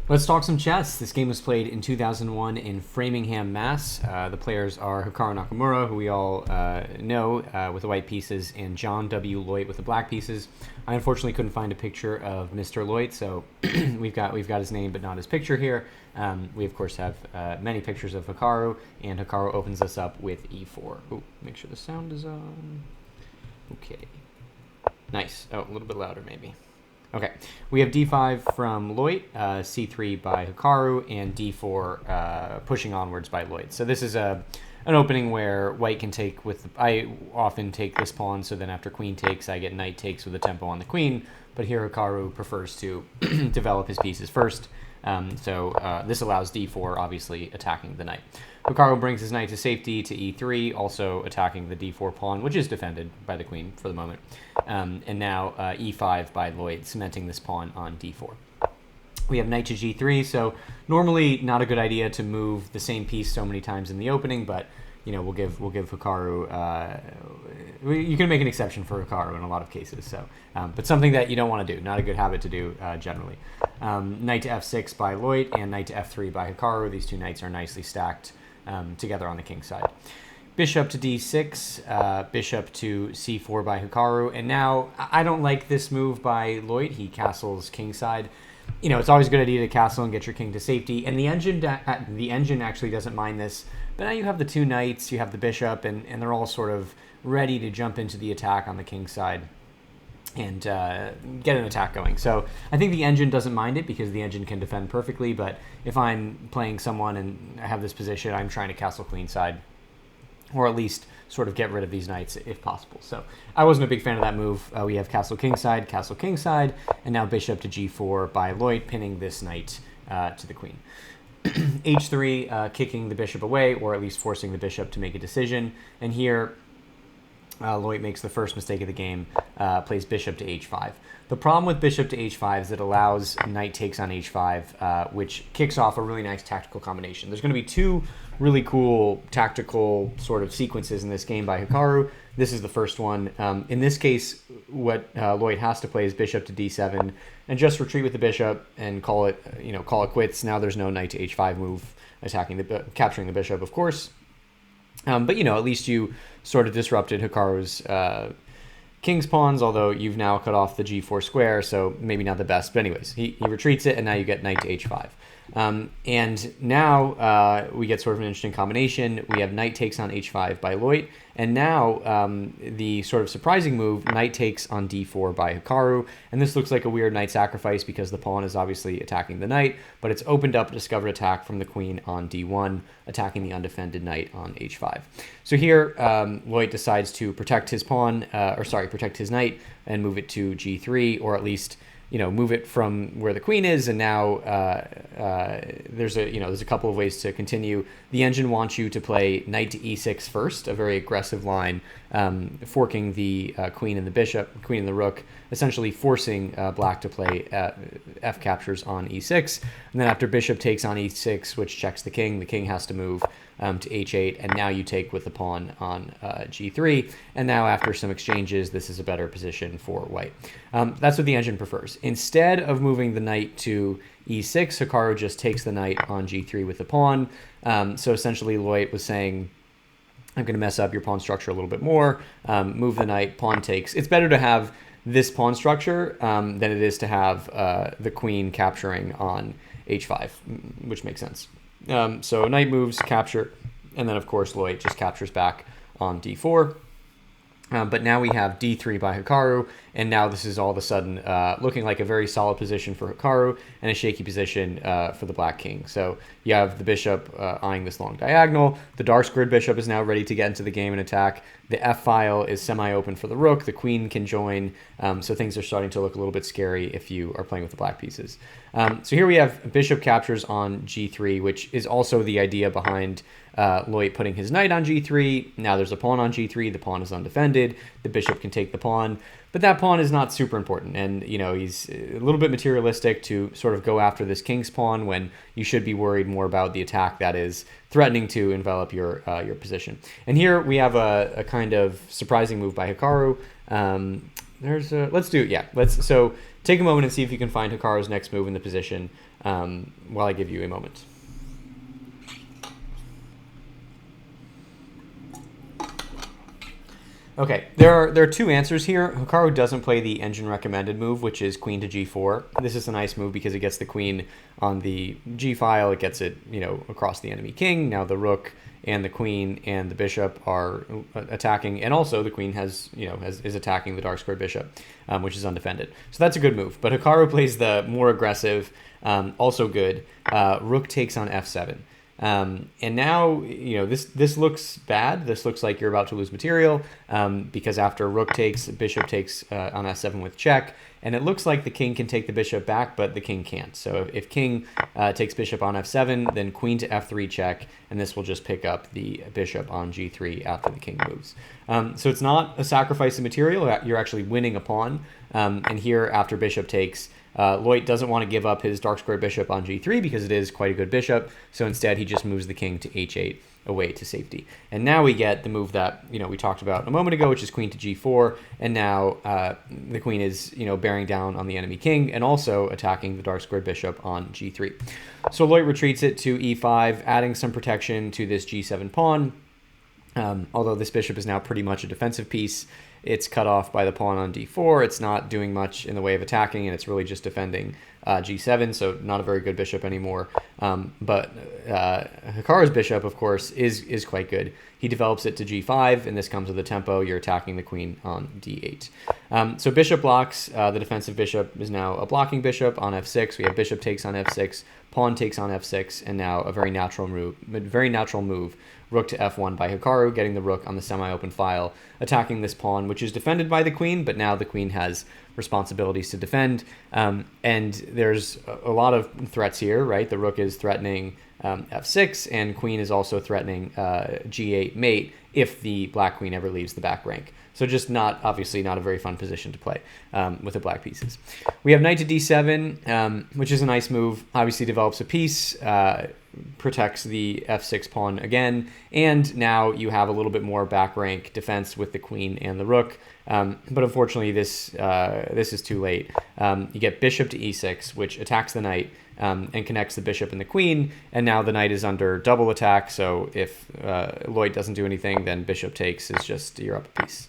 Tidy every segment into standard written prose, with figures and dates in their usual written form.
Let's talk some chess. This game was played in 2001 in Framingham, Mass. The players are Hikaru Nakamura, who we all know with the white pieces, and John W. Loyte with the black pieces. I unfortunately couldn't find a picture of Mr. Loyte, so we've got his name but not his picture here. We of course have many pictures of Hikaru, and Hikaru opens us up with e4. Ooh, make sure the sound is on. Okay, nice. Oh, a little bit louder maybe. Okay, we have d5 from Loyte, c3 by Hikaru, and d4 pushing onwards by Loyte. So this is an opening where white can take with... I often take this pawn, so then after queen takes, I get knight takes with a tempo on the queen. But here Hikaru prefers to develop his pieces first. So this allows d4, obviously, attacking the knight. Hikaru brings his knight to safety to e3, also attacking the d4 pawn, which is defended by the queen for the moment. And now e5 by Loyte, cementing this pawn on d4. We have knight to g3, so normally not a good idea to move the same piece so many times in the opening, but we'll give Hikaru. You can make an exception for Hikaru in a lot of cases. So, but something that you don't want to do, not a good habit to do generally. Knight to f6 by Loyte and knight to f3 by Hikaru. These two knights are nicely stacked together on the king side. Bishop to d6, bishop to c4 by Hikaru, and now I don't like this move by Loyte. He castles kingside. It's always a good idea to castle and get your king to safety, and the engine actually doesn't mind this. But now you have the two knights, you have the bishop, and they're all sort of ready to jump into the attack on the king side and get an attack going. So I think the engine doesn't mind it because the engine can defend perfectly, but if I'm playing someone and I have this position, I'm trying to castle queenside, or at least sort of get rid of these knights if possible. So I wasn't a big fan of that move. We have castle kingside, and now bishop to g4 by Loyte, pinning this knight to the queen. h3, kicking the bishop away, or at least forcing the bishop to make a decision. And here, Loyte makes the first mistake of the game, plays bishop to h5. The problem with bishop to h5 is it allows knight takes on h5, which kicks off a really nice tactical combination. There's going to be two really cool tactical sort of sequences in this game by Hikaru. This is the first one. In this case, what Loyte has to play is bishop to d7 and just retreat with the bishop and call it quits. Now there's no knight to h5 move capturing the bishop, of course. But at least you sort of disrupted Hikaru's king's pawns, although you've now cut off the g4 square, so maybe not the best. But anyways, he retreats it, and now you get knight to h5. And now we get sort of an interesting combination. We have knight takes on h5 by Loyte, and now the sort of surprising move, knight takes on d4 by Hikaru. And this looks like a weird knight sacrifice because the pawn is obviously attacking the knight, but it's opened up a discovered attack from the queen on d1, attacking the undefended knight on h5. So here, Loyte decides to protect his protect his knight and move it to g3, or at least move it from where the queen is, and now there's a couple of ways to continue. The engine wants you to play knight to e6 first, a very aggressive line, forking the queen and the rook, essentially forcing black to play f captures on e6. And then after bishop takes on e6, which checks the king has to move to h8, and now you take with the pawn on g3. And now after some exchanges, this is a better position for white. That's what the engine prefers. Instead of moving the knight to e6, Hikaru just takes the knight on g3 with the pawn. So essentially Loyte was saying, I'm going to mess up your pawn structure a little bit more, move the knight, pawn takes. It's better to have this pawn structure than it is to have the queen capturing on h5, which makes sense. So knight moves, capture, and then of course Loyte just captures back on d4. But now we have d3 by Hikaru, and now this is all of a sudden looking like a very solid position for Hikaru and a shaky position for the black king. So you have the bishop eyeing this long diagonal. The dark squared bishop is now ready to get into the game and attack. The f-file is semi-open for the rook. The queen can join. So things are starting to look a little bit scary if you are playing with the black pieces. So here we have bishop captures on g3, which is also the idea behind Loyte putting his knight on g3. Now there's a pawn on g3. The pawn is undefended. The bishop can take the pawn, but that pawn is not super important. And he's a little bit materialistic to sort of go after this king's pawn when you should be worried more about the attack that is threatening to envelop your position. And here we have a kind of surprising move by Hikaru. So take a moment and see if you can find Hikaru's next move in the position. while I give you a moment. Okay, there are two answers here. Hikaru doesn't play the engine recommended move, which is queen to g4. This is a nice move because it gets the queen on the g file. It gets it, across the enemy king. Now the rook and the queen and the bishop are attacking, and also the queen is attacking the dark square bishop, which is undefended. So that's a good move. But Hikaru plays the more aggressive, also good, rook takes on f7. And now, this looks bad. This looks like you're about to lose material, because after rook takes, bishop takes on f7 with check. And it looks like the king can take the bishop back, but the king can't. So if king takes bishop on f7, then queen to f3 check, and this will just pick up the bishop on g3 after the king moves. So it's not a sacrifice of material. You're actually winning a pawn. And here, after bishop takes, Loyte doesn't want to give up his dark square bishop on g3 because it is quite a good bishop. So instead, he just moves the king to h8 away to safety. And now we get the move that we talked about a moment ago, which is queen to g4. And now the queen is bearing down on the enemy king and also attacking the dark square bishop on g3. So Loyte retreats it to e5, adding some protection to this g7 pawn. Although this bishop is now pretty much a defensive piece. It's cut off by the pawn on d4. It's not doing much in the way of attacking, and it's really just defending g7, so not a very good bishop anymore. But Hikaru's bishop, of course, is quite good. He develops it to g5, and this comes with the tempo. You're attacking the queen on d8. So bishop blocks. The defensive bishop is now a blocking bishop on f6. We have bishop takes on f6, pawn takes on f6, and now a very natural move, rook to f1 by Hikaru, getting the rook on the semi-open file, attacking this pawn, which is defended by the queen, but now the queen has responsibilities to defend. And there's a lot of threats here, right? The rook is threatening f6, and queen is also threatening g8 mate if the black queen ever leaves the back rank. So just obviously not a very fun position to play with the black pieces. We have knight to d7, which is a nice move. Obviously develops a piece, protects the f6 pawn again, and now you have a little bit more back rank defense with the queen and the rook. But unfortunately, this is too late. You get bishop to e6, which attacks the knight and connects the bishop and the queen, and now the knight is under double attack. So if Loyte doesn't do anything, then bishop takes is just you're up a piece.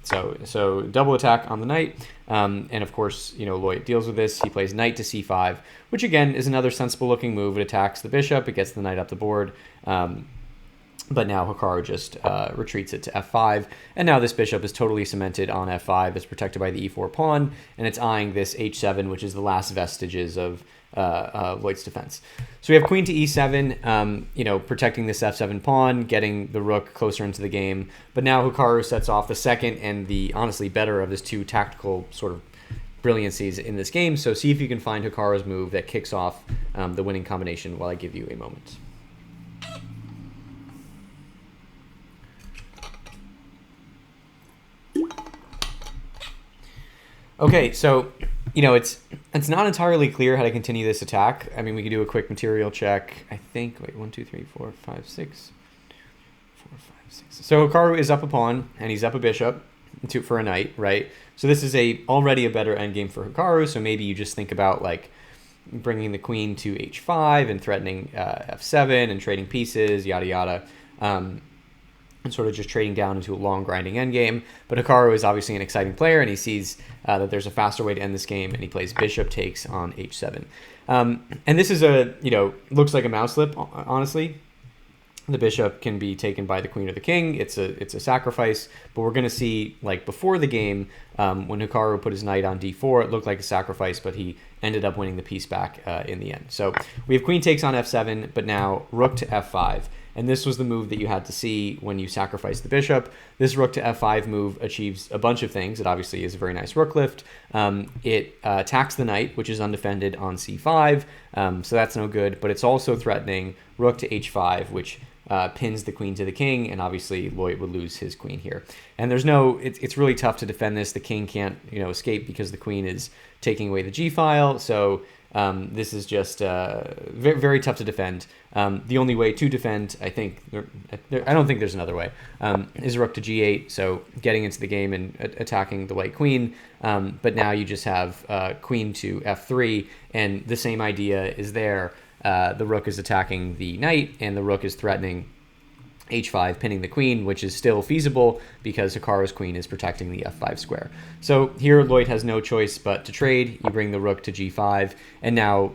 So double attack on the knight, and of course, Loyte deals with this. He plays knight to c5, which again is another sensible looking move. It attacks the bishop, it gets the knight up the board, but now Hikaru just retreats it to f5, and now this bishop is totally cemented on f5. It's protected by the e4 pawn, and it's eyeing this h7, which is the last vestiges of Loyte's defense. So we have queen to e7, protecting this f7 pawn, getting the rook closer into the game. But now Hikaru sets off the second and the honestly better of his two tactical sort of brilliancies in this game. So see if you can find Hikaru's move that kicks off the winning combination while I give you a moment. Okay, so it's not entirely clear how to continue this attack. I mean, we could do a quick material check. I think 1, 2, 3, 4, 5, 6, 4, 5, 6. So Hikaru is up a pawn and he's up a bishop for a knight, right? So this is already a better endgame for Hikaru. So maybe you just think about bringing the queen to h5 and threatening f7 and trading pieces, yada yada. And sort of just trading down into a long grinding endgame. But Hikaru is obviously an exciting player, and he sees that there's a faster way to end this game, and he plays bishop takes on h7. And this is looks like a mouse slip, honestly. The bishop can be taken by the queen or the king. It's a sacrifice, but we're going to see, before the game, when Hikaru put his knight on d4, it looked like a sacrifice, but he ended up winning the piece back in the end. So we have queen takes on f7, but now rook to f5. And this was the move that you had to see when you sacrificed the bishop. This rook to f5 move achieves a bunch of things. It obviously is a very nice rook lift. It attacks the knight, which is undefended on c5, so that's no good. But it's also threatening rook to h5, which pins the queen to the king, and obviously Loyte would lose his queen here. And it's really tough to defend this. The king can't escape because the queen is taking away the g file. So This is just very, very tough to defend. The only way to defend, I think, I don't think there's another way, is rook to g8, so getting into the game and attacking the white queen. But now you just have queen to f3, and the same idea is there. The rook is attacking the knight, and the rook is threatening h5, pinning the queen, which is still feasible because Hikaru's queen is protecting the f5 square. So here Loyte has no choice but to trade. You bring the rook to g5, and now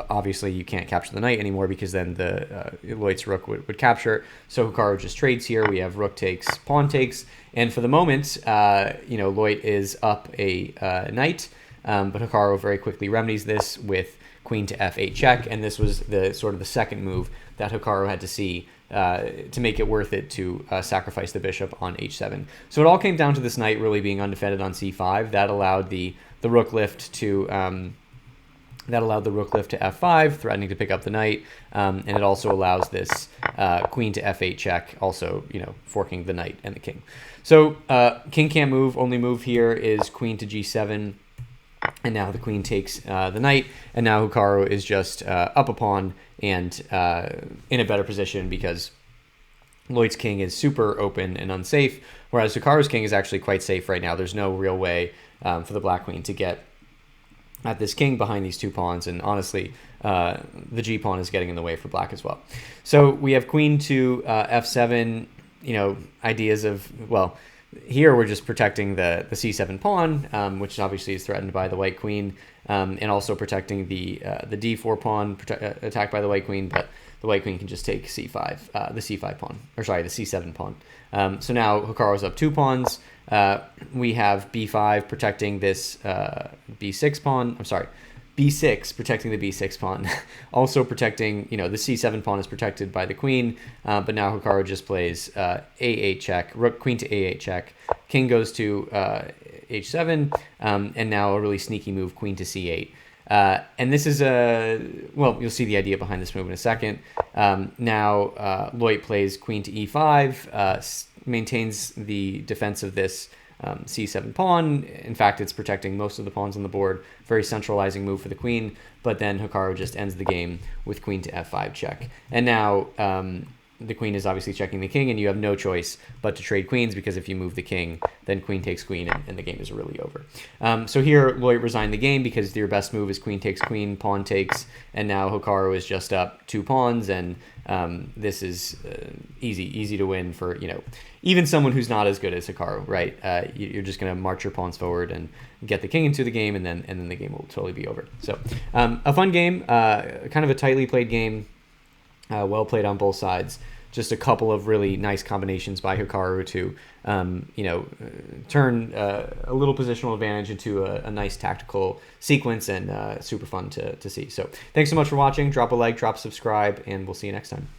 obviously you can't capture the knight anymore because then the Loyte's rook would capture it. So Hikaru just trades here. We have rook takes, pawn takes, and for the moment, Loyte is up a knight, but Hikaru very quickly remedies this with queen to f8 check, and this was the sort of the second move that Hikaru had to see to make it worth it to sacrifice the bishop on h7. So it all came down to this knight really being undefended on c5. That allowed the rook lift to f5, threatening to pick up the knight, and it also allows this queen to f8 check, also forking the knight and the king. So king can't move. Only move here is queen to g7. And now the queen takes the knight, and now Hikaru is just up a pawn and in a better position because Loyte's king is super open and unsafe, whereas Hikaru's king is actually quite safe right now. There's no real way for the black queen to get at this king behind these two pawns, and honestly, the g pawn is getting in the way for black as well. So we have queen to f7, ideas of, well, here we're just protecting the c7 pawn, which obviously is threatened by the white queen, and also protecting the d4 pawn attacked by the white queen, but the white queen can just take c5, the c5 pawn, or sorry, the c7 pawn. So now Hikaru's up 2 pawns. We have b5 protecting this b6 pawn. I'm sorry, b6 protecting the b6 pawn, also protecting, the c7 pawn is protected by the queen, but now Hikaru just plays a8 check, rook queen to a8 check, king goes to h7, and now a really sneaky move, queen to c8. And this is well, you'll see the idea behind this move in a second. Now Loyte plays queen to e5, maintains the defense of this c7 pawn. In fact, it's protecting most of the pawns on the board. Very centralizing move for the queen, but then Hikaru just ends the game with queen to f5 check. And now the queen is obviously checking the king, and you have no choice but to trade queens, because if you move the king, then queen takes queen, and the game is really over. So here, Loyte resigned the game because your best move is queen takes queen, pawn takes, and now Hikaru is just up 2 pawns, and this is easy to win for, even someone who's not as good as Hikaru, right? You're just going to march your pawns forward and get the king into the game, and then the game will totally be over. So a fun game, kind of a tightly played game. Well played on both sides. Just a couple of really nice combinations by Hikaru to, turn a little positional advantage into a nice tactical sequence, and super fun to see. So thanks so much for watching. Drop a like, drop a subscribe, and we'll see you next time.